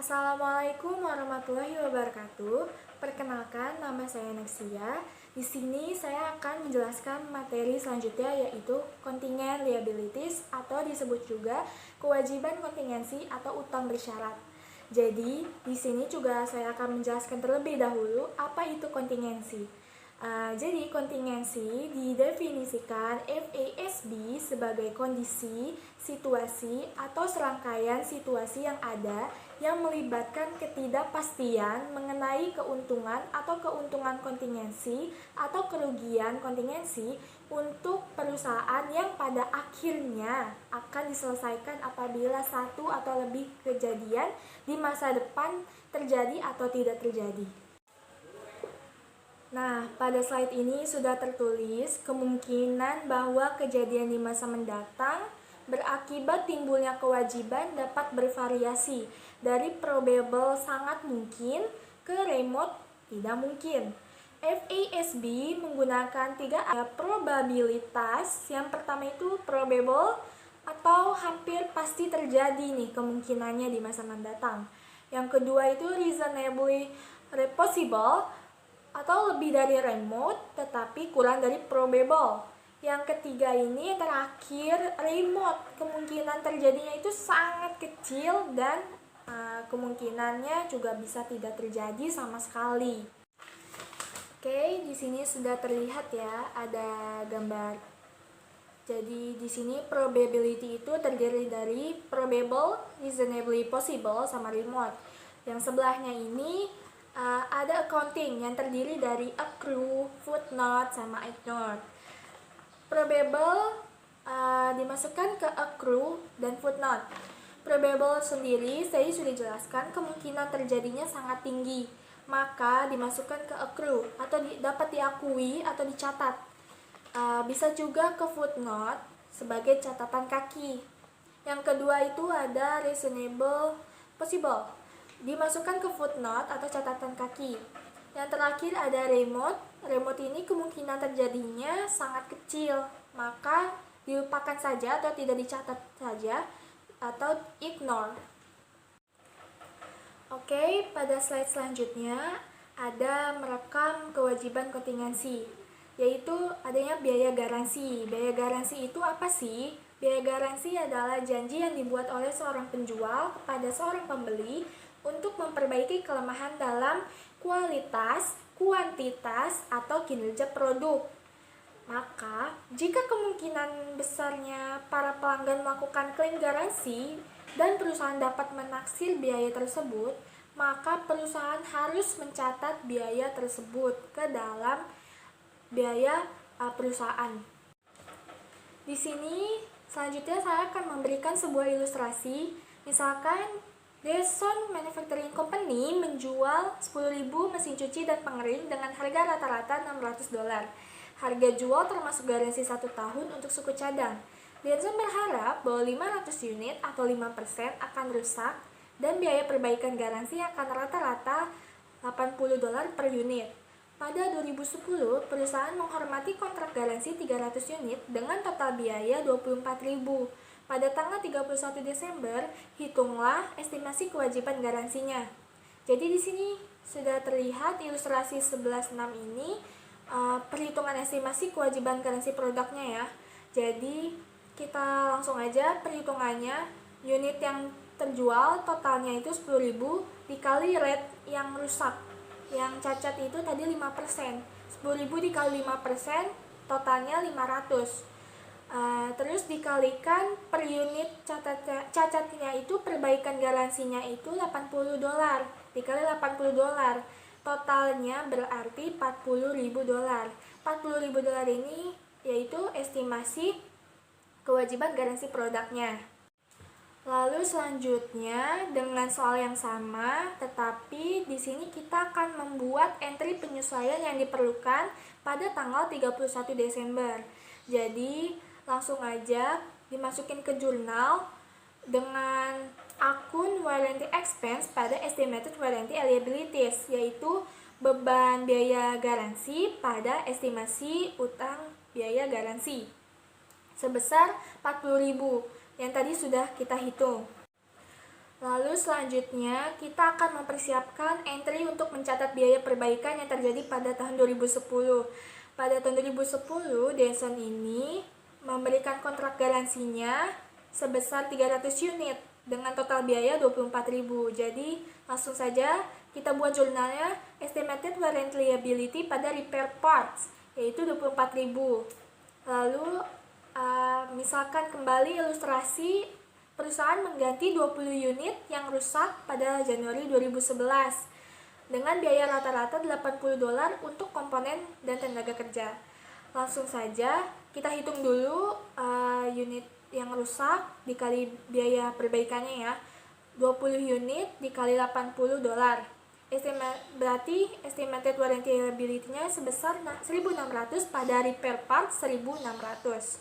Assalamualaikum warahmatullahi wabarakatuh. Perkenalkan, nama saya Nexia. Di sini saya akan menjelaskan materi selanjutnya, yaitu kontingen liabilities atau disebut juga kewajiban kontingensi atau utang bersyarat. Jadi, di sini juga saya akan menjelaskan terlebih dahulu apa itu kontingensi. Jadi kontingensi didefinisikan FASB sebagai kondisi, situasi, atau serangkaian situasi yang ada yang melibatkan ketidakpastian mengenai keuntungan atau keuntungan kontingensi atau kerugian kontingensi untuk perusahaan yang pada akhirnya akan diselesaikan apabila satu atau lebih kejadian di masa depan terjadi atau tidak terjadi. Nah, pada slide ini sudah tertulis kemungkinan bahwa kejadian di masa mendatang berakibat timbulnya kewajiban dapat bervariasi dari probable sangat mungkin ke remote tidak mungkin. FASB menggunakan 3 probabilitas. Yang pertama itu probable atau hampir pasti terjadi nih kemungkinannya di masa mendatang. Yang kedua itu reasonably possible atau lebih dari remote tetapi kurang dari probable. Yang ketiga ini terakhir remote, kemungkinan terjadinya itu sangat kecil dan kemungkinannya juga bisa tidak terjadi sama sekali. Oke, di sini sudah terlihat ya, ada gambar. Jadi di sini probability itu terdiri dari probable, reasonably possible sama remote. Yang sebelahnya ini ada accounting yang terdiri dari accrue, footnote, sama ignore. Probable dimasukkan ke accrue dan footnote. Probable sendiri saya sudah jelaskan kemungkinan terjadinya sangat tinggi, maka dimasukkan ke accrue atau dapat diakui atau dicatat. Bisa juga ke footnote sebagai catatan kaki. Yang kedua itu ada reasonable possible, dimasukkan ke footnote atau catatan kaki. Yang terakhir ada remote. Remote ini kemungkinan terjadinya sangat kecil, maka dilupakan saja atau tidak dicatat saja atau ignore. Oke, pada slide selanjutnya ada merekam kewajiban kontingensi, yaitu adanya biaya garansi. Biaya garansi itu apa sih? Biaya garansi adalah janji yang dibuat oleh seorang penjual kepada seorang pembeli untuk memperbaiki kelemahan dalam kualitas, kuantitas, atau kinerja produk. Maka, jika kemungkinan besarnya para pelanggan melakukan klaim garansi dan perusahaan dapat menaksir biaya tersebut, maka perusahaan harus mencatat biaya tersebut ke dalam biaya perusahaan. Di sini, selanjutnya saya akan memberikan sebuah ilustrasi. Misalkan Deson Manufacturing Company menjual 10.000 mesin cuci dan pengering dengan harga rata-rata $600. Harga jual termasuk garansi 1 tahun untuk suku cadang. Deson berharap bahwa 500 unit atau 5% akan rusak dan biaya perbaikan garansi akan rata-rata $80 per unit. Pada 2010, perusahaan menghormati kontrak garansi 300 unit dengan total biaya $24.000. Pada tanggal 31 Desember, hitunglah estimasi kewajiban garansinya. Jadi di sini sudah terlihat ilustrasi 11.6 ini perhitungan estimasi kewajiban garansi produknya ya. Jadi kita langsung aja perhitungannya. Unit yang terjual totalnya itu 10.000 dikali rate yang rusak. Yang cacat itu tadi 5%. 10.000 dikali 5% totalnya 500. Terus dikalikan per unit cacatnya itu perbaikan garansinya itu $80. Dikali $80. Totalnya berarti $40.000. $40.000 ini yaitu estimasi kewajiban garansi produknya. Lalu selanjutnya dengan soal yang sama, tetapi di sini kita akan membuat entry penyesuaian yang diperlukan pada tanggal 31 Desember. Jadi langsung aja dimasukin ke jurnal dengan akun warranty expense pada estimated warranty liabilities, yaitu beban biaya garansi pada estimasi utang biaya garansi sebesar $40.000 yang tadi sudah kita hitung. Lalu selanjutnya kita akan mempersiapkan entry untuk mencatat biaya perbaikan yang terjadi pada tahun 2010. Pada tahun 2010, Denson ini memberikan kontrak garansinya sebesar 300 unit dengan total biaya 24.000. Jadi langsung saja kita buat jurnalnya estimated warranty liability pada repair parts yaitu 24.000. Lalu misalkan kembali ilustrasi, perusahaan mengganti 20 unit yang rusak pada Januari 2011 dengan biaya rata-rata $80 untuk komponen dan tenaga kerja. Langsung saja kita hitung dulu unit yang rusak dikali biaya perbaikannya ya. 20 unit dikali $80. Berarti estimated warranty liability-nya sebesar 1.600 pada repair part 1.600.